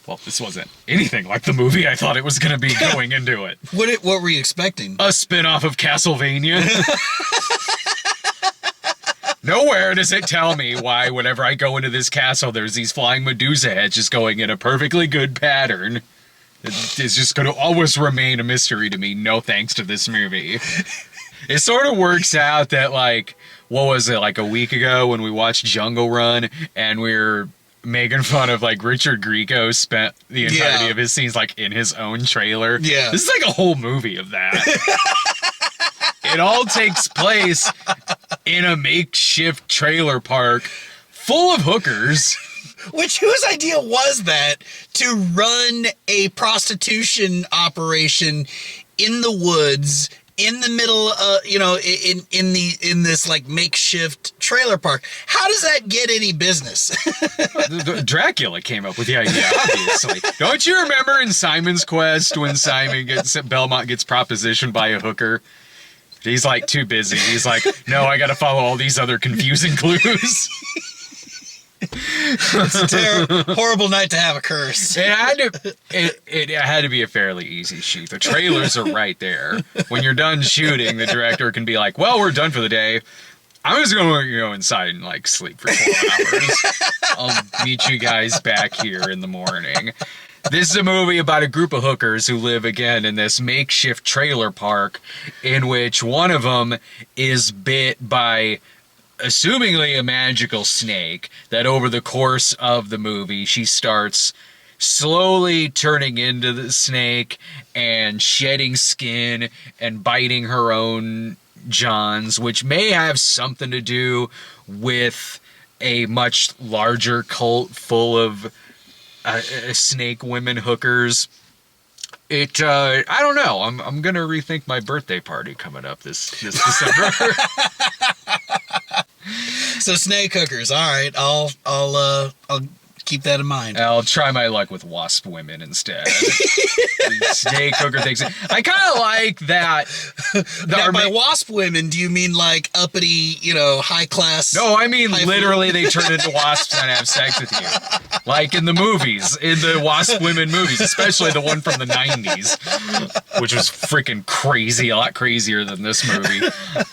well, this wasn't anything like the movie I thought it was going to be going into it. What were you expecting? A spin-off of Castlevania. Nowhere does it tell me why whenever I go into this castle, there's these flying Medusa heads just going in a perfectly good pattern. It's just going to always remain a mystery to me, no thanks to this movie. It sort of works out that, like, what was it, like a week ago when we watched Jungle Run, and we were making fun of, like, Richard Grieco spent the entirety of his scenes, like, in his own trailer. Yeah. This is like a whole movie of that. It all takes place in a makeshift trailer park full of hookers. Whose idea was that, to run a prostitution operation in the woods, in the middle of, in this like makeshift trailer park? How does that get any business? Dracula came up with the idea, obviously. Don't you remember in Simon's Quest when Belmont gets propositioned by a hooker? He's like too busy. He's like, no, I gotta follow all these other confusing clues. It's a horrible night to have a curse. It had to be a fairly easy shoot. The trailers are right there. When you're done shooting, the director can be like, well, we're done for the day. I'm just going to go inside and like sleep for 12 hours. I'll meet you guys back here in the morning. This is a movie about a group of hookers who live, again, in this makeshift trailer park in which one of them is bit by, assumingly, a magical snake that over the course of the movie, she starts slowly turning into the snake and shedding skin and biting her own johns, which may have something to do with a much larger cult full of snake women hookers. I don't know. I'm gonna rethink my birthday party coming up this December. So snake hookers. All right, I'll keep that in mind. I'll try my luck with wasp women instead. Snake hooker things. I kind of like that. Now, by wasp women, do you mean like uppity, high class? No, I mean literally they turn into wasps and have sex with you. Like in the movies, in the wasp women movies, especially the one from the 90s, which was freaking crazy, a lot crazier than this movie.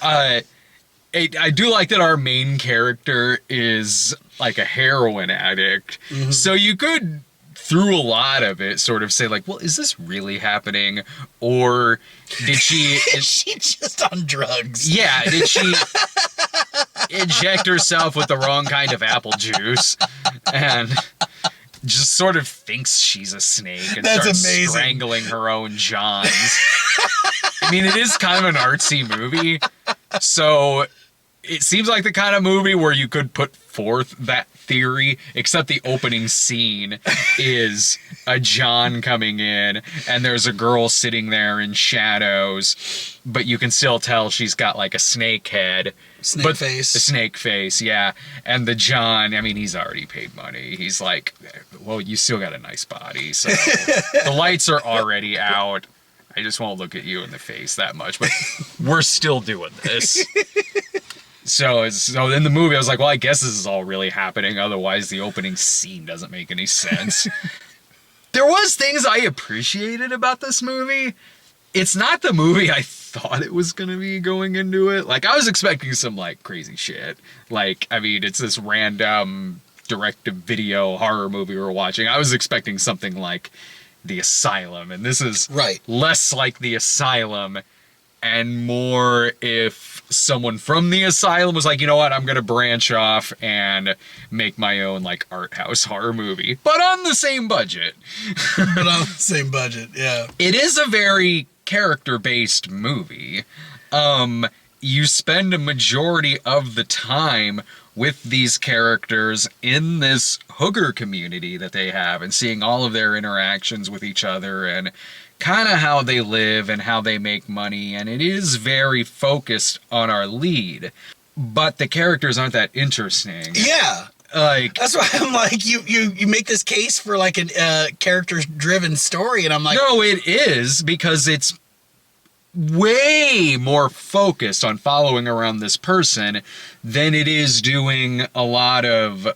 I do like that our main character is like a heroin addict. Mm-hmm. So you could, through a lot of it, sort of say like, well, is this really happening? Or did she... Is she just on drugs? Yeah, did she inject herself with the wrong kind of apple juice and just sort of thinks she's a snake and starts strangling her own johns? I mean, it is kind of an artsy movie, so it seems like the kind of movie where you could put forth that theory, except the opening scene is a John coming in, and there's a girl sitting there in shadows, but you can still tell she's got like a snake head. Face. A snake face, yeah. And the John, I mean, he's already paid money. He's like, well, you still got a nice body, so the lights are already out. I just won't look at you in the face that much, but we're still doing this. So in the movie, I was like, well, I guess this is all really happening. Otherwise, the opening scene doesn't make any sense. There was things I appreciated about this movie. It's not the movie I thought it was going to be going into it. Like, I was expecting some, like, crazy shit. Like, I mean, it's this random direct-to-video horror movie we're watching. I was expecting something like The Asylum, and this is less like The Asylum and more if someone from The Asylum was like, you know what, I'm gonna branch off and make my own like art house horror movie, but on the same budget. Yeah. It is a very character-based movie. You spend a majority of the time with these characters in this hooker community that they have and seeing all of their interactions with each other and kind of how they live and how they make money, and it is very focused on our lead, but the characters aren't that interesting. Yeah. Like, that's why I'm like, you make this case for like a character-driven story, and I'm like... No, it is, because it's way more focused on following around this person than it is doing a lot of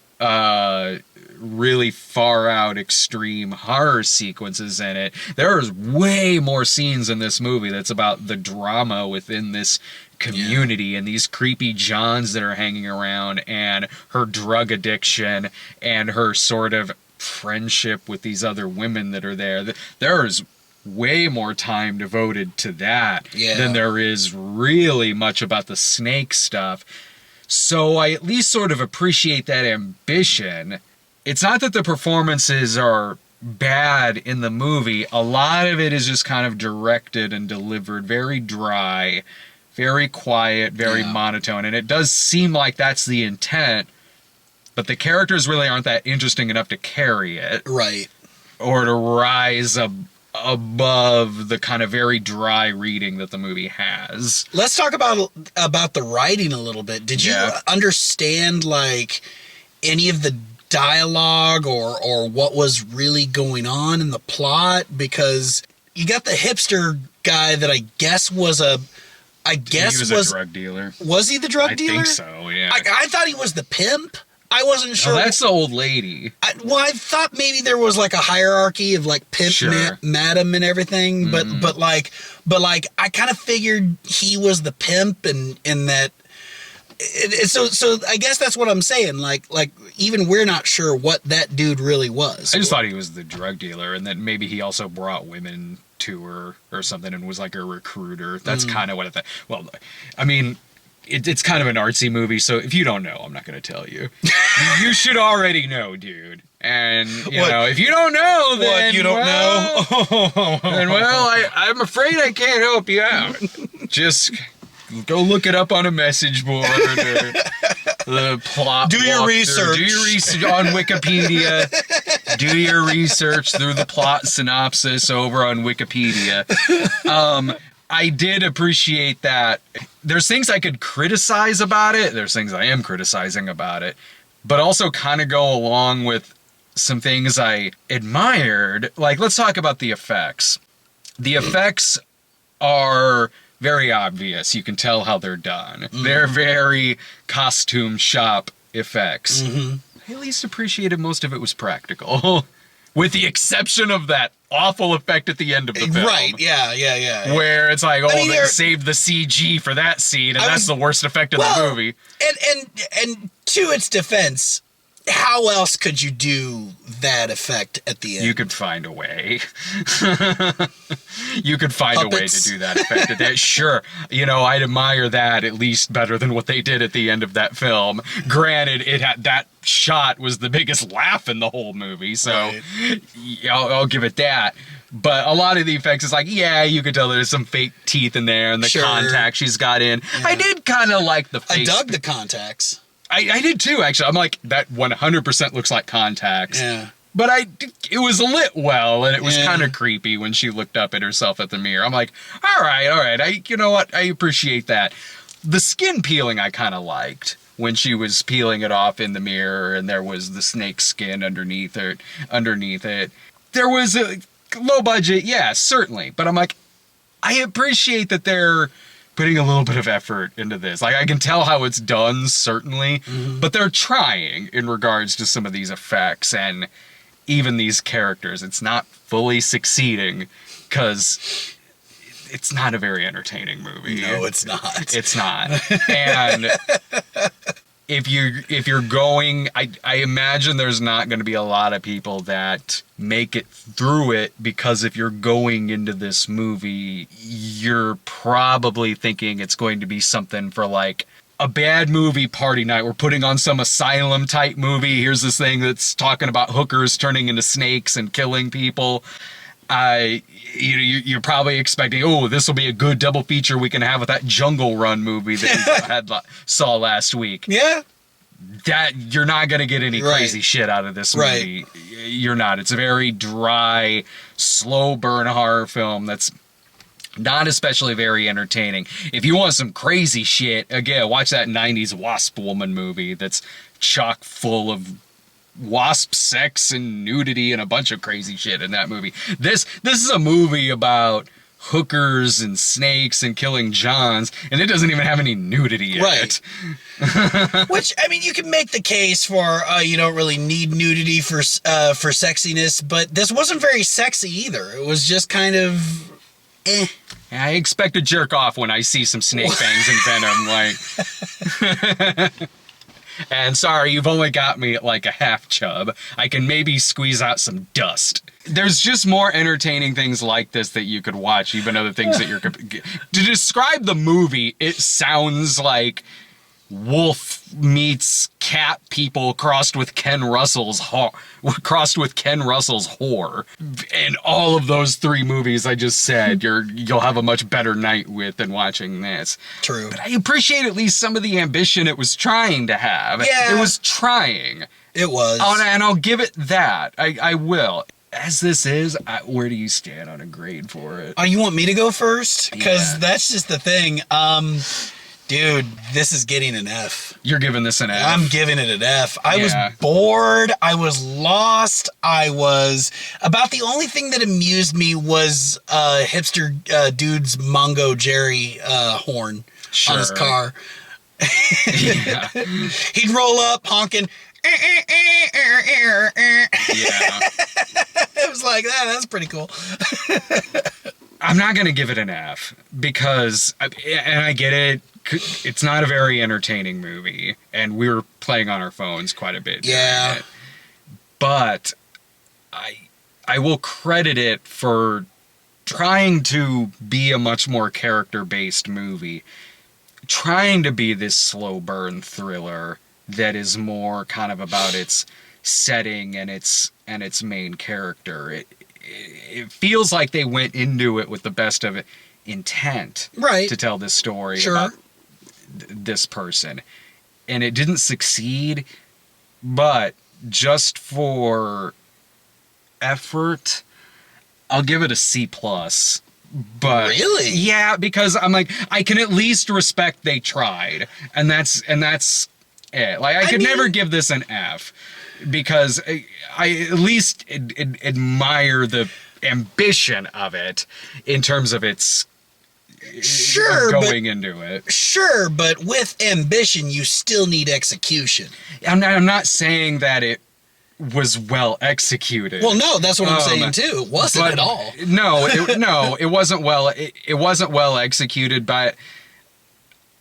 really far out extreme horror sequences in it. There's way more scenes in this movie that's about the drama within this community and these creepy Johns that are hanging around and her drug addiction and her sort of friendship with these other women that are there. There's way more time devoted to that than there is really much about the snake stuff. So I at least sort of appreciate that ambition. It's not that the performances are bad in the movie. A lot of it is just kind of directed and delivered very dry, very quiet, very monotone. And it does seem like that's the intent, but the characters really aren't that interesting enough to carry it. Right. Or to rise above the kind of very dry reading that the movie has. Let's talk about the writing a little bit. Did you understand like any of the dialogue or what was really going on in the plot? Because you got the hipster guy that I guess was a drug dealer. Was he the drug dealer? I think so, yeah. I thought he was the pimp. I wasn't sure. Oh, that's the old lady. I thought maybe there was like a hierarchy of like pimp, madam, and everything. But like I kind of figured he was the pimp, and that. So I guess that's what I'm saying. Like even we're not sure what that dude really was. I just thought he was the drug dealer, and that maybe he also brought women to her or something, and was like a recruiter. That's kind of what I thought. Well, I mean. It's kind of an artsy movie, so if you don't know, I'm not going to tell you. You should already know, dude. And, you know, if you don't know, then... What, you don't know? Then, I'm afraid I can't help you out. Just go look it up on a message board or the plot. Do your research. Do your research on Wikipedia. Do your research through the plot synopsis over on Wikipedia. I did appreciate that. There's things I could criticize about it. There's things I am criticizing about it. But also kind of go along with some things I admired. Like, let's talk about the effects. The effects are very obvious. You can tell how they're done. They're very costume shop effects. I at least appreciated most of it was practical. With the exception of that awful effect at the end of the film. Right, yeah. Where it's like, they saved the CG for that scene, and that's the worst effect in the movie. And to its defense, how else could you do that effect at the end? You could find a way. You could find a way to do that effect. Sure, I'd admire that at least better than what they did at the end of that film. Granted, that shot was the biggest laugh in the whole movie, so I'll give it that. But a lot of the effects is like, you could tell there's some fake teeth in there and the contacts she's got in. Yeah. I did kind of like the face. I dug the contacts. I did too, actually. I'm like, that 100% looks like contacts. Yeah. But it was lit well, and it was kind of creepy when she looked up at herself at the mirror. I'm like, all right. You know what? I appreciate that. The skin peeling I kind of liked when she was peeling it off in the mirror, and there was the snake skin underneath it. There was a low budget, certainly. But I'm like, I appreciate that they're putting a little bit of effort into this. Like, I can tell how it's done, certainly, but they're trying in regards to some of these effects and even these characters. It's not fully succeeding because it's not a very entertaining movie. No, it's not. It's not. And if you're going, I imagine there's not going to be a lot of people that make it through it, because if you're going into this movie, you're probably thinking it's going to be something for like a bad movie party night. We're putting on some asylum type movie. Here's this thing that's talking about hookers turning into snakes and killing people. You're probably expecting, this will be a good double feature we can have with that Jungle Run movie that we saw last week. Yeah. That you're not going to get any crazy shit out of this movie. You're not. It's a very dry, slow burn horror film that's not especially very entertaining. If you want some crazy shit, again, watch that 90s Wasp Woman movie that's chock full of wasp sex and nudity and a bunch of crazy shit in that movie. This is a movie about hookers and snakes and killing Johns, and it doesn't even have any nudity in it. Which, I mean, you can make the case for you don't really need nudity for sexiness, but this wasn't very sexy either. It was just kind of I expect to jerk off when I see some snake fangs and venom, like. And sorry, you've only got me at like a half chub. I can maybe squeeze out some dust. There's just more entertaining things like this that you could watch, even other things that you're... To describe the movie, it sounds like wolf meets cat people crossed with Ken Russell's whore. And all of those three movies I just said, you'll have a much better night with than watching this. True. But I appreciate at least some of the ambition it was trying to have. Yeah. It was trying. It was. And I'll give it that. I will. As this is, where do you stand on a grade for it? Oh, you want me to go first? Because Yeah. that's just the thing. Dude, this is getting an F. You're giving this an F. I'm giving it an F. I Yeah. was bored. I was lost. About the only thing that amused me was hipster dude's Mongo Jerry horn on his Sure. car. Yeah. He'd roll up honking. Yeah. It was like, that's pretty cool. I'm not going to give it an F because, and I get it, it's not a very entertaining movie, and we were playing on our phones quite a bit. Yeah. It. But I will credit it for trying to be a much more character-based movie, trying to be this slow burn thriller that is more kind of about its setting and its main character. It feels like they went into it with the best of intent, Right. to tell this story Sure. about this person, and it didn't succeed. But just for effort, I'll give it a C+. But Really? yeah, because I'm like, I can at least respect they tried, and that's it. Like, I could never give this an F, because I at least admire the ambition of it in terms of its going into it. Sure, but with ambition, you still need execution. I'm not saying that it was well executed. Well, no, that's what I'm saying too. It wasn't but at all. No, it wasn't well. It wasn't well executed, but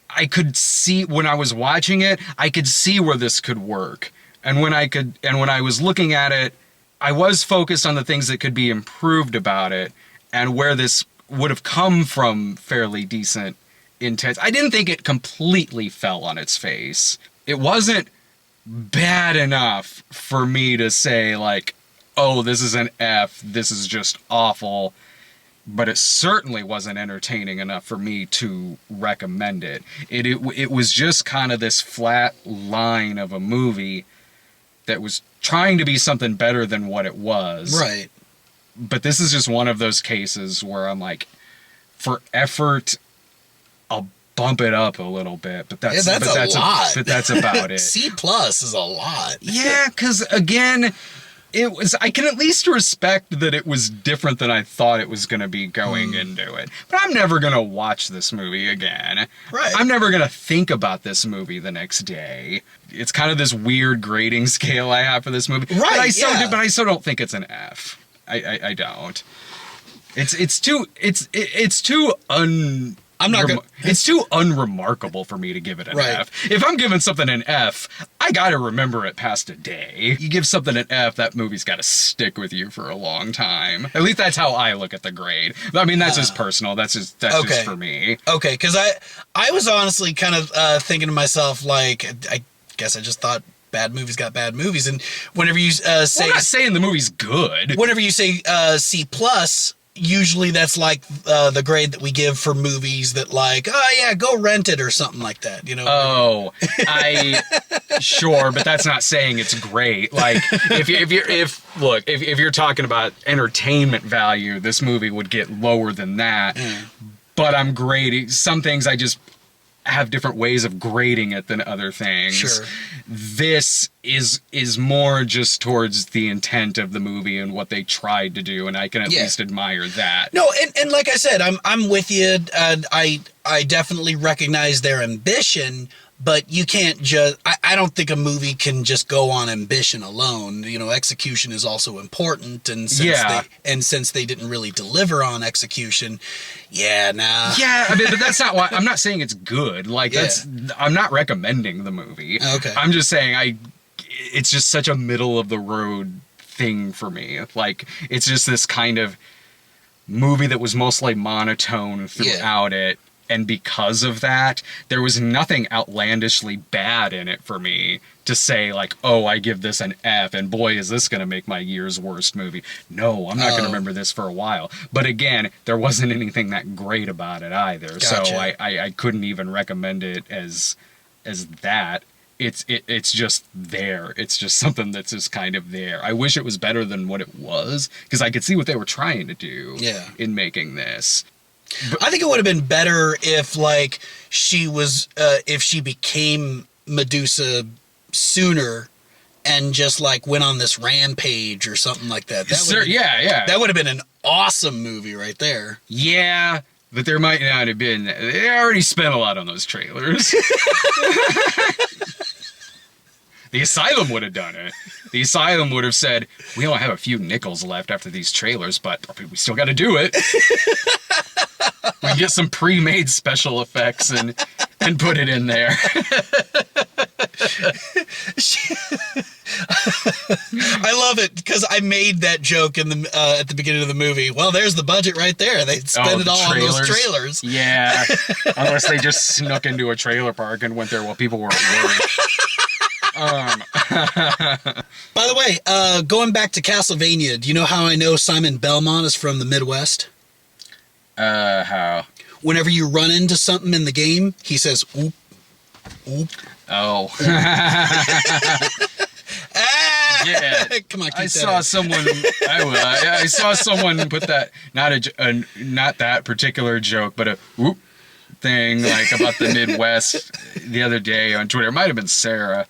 I could see when I was watching it, I could see where this could work. And when I was looking at it, I was focused on the things that could be improved about it, and where this would have come from fairly decent intent. I didn't think it completely fell on its face. It wasn't bad enough for me to say, like, oh, this is an F, this is just awful. But it certainly wasn't entertaining enough for me to recommend it. It was just kind of this flat line of a movie that was trying to be something better than what it was. Right. But this is just one of those cases where I'm like, for effort, I'll bump it up a little bit. But that's a lot. But that's about it. C+ is a lot. Yeah, because again, I can at least respect that it was different than I thought it was going to be going into it. But I'm never going to watch this movie again. Right. I'm never going to think about this movie the next day. It's kind of this weird grading scale I have for this movie. Right, But I still don't think it's an F. I don't. It's too unremarkable for me to give it an Right. F. If I'm giving something an F, I gotta remember it past a day. You give something an F, that movie's gotta stick with you for a long time. At least that's how I look at the grade. I mean, that's just personal. That's just for me. Okay, because I was honestly kind of thinking to myself, like, I guess I just thought bad movies got bad movies, and whenever you say, Well, I'm not saying the movie's good. whenever you say C+, usually that's like the grade that we give for movies that, like, oh yeah, go rent it or something like that, you know? Oh, sure, but that's not saying it's great. Like, if you're talking about entertainment value, this movie would get lower than that. But I'm grading some things. have different ways of grading it than other things. Sure. This is more just towards the intent of the movie and what they tried to do, and I can at least admire that. No, and like I said, I'm with you. I definitely recognize their ambition, but you can't just. I don't think a movie can just go on ambition alone. You know, execution is also important, and since they didn't really deliver on execution, Yeah, I mean, but that's not why. I'm not saying it's good. Like, I'm not recommending the movie. Okay. I'm just saying it's just such a middle of the road thing for me. Like, it's just this kind of movie that was mostly monotone throughout it. And because of that, there was nothing outlandishly bad in it for me to say, like, oh, I give this an F, and boy, is this going to make my year's worst movie. No, I'm not going to remember this for a while. But again, there wasn't anything that great about it either. Gotcha. So I couldn't even recommend it as that. It's just there. It's just something that's just kind of there. I wish it was better than what it was, because I could see what they were trying to do in making this. But I think it would have been better if, like, she was, if she became Medusa sooner and just, like, went on this rampage or something like that. That would have been an awesome movie right there. Yeah, but there might not have been. They already spent a lot on those trailers. The Asylum would have done it. The Asylum would have said, we only have a few nickels left after these trailers, but we still got to do it. We can get some pre-made special effects and put it in there. I love it because I made that joke in the at the beginning of the movie. Well, there's the budget right there. They spent it all on those trailers. Yeah, unless they just snuck into a trailer park and went there while people weren't worried. By the way, going back to Castlevania, do you know how I know Simon Belmont is from the Midwest? How? Whenever you run into something in the game, he says, oop, oop. Oh. Yeah. Come on, I saw someone put that, not that particular joke, but a whoop thing, like, about the Midwest the other day on Twitter. It might have been Sarah.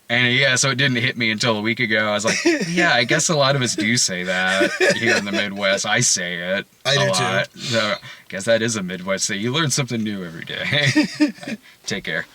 And so it didn't hit me until a week ago. I was like, yeah, I guess a lot of us do say that here in the Midwest. I say it a lot. So I guess that is a Midwest thing. You learn something new every day. Take care.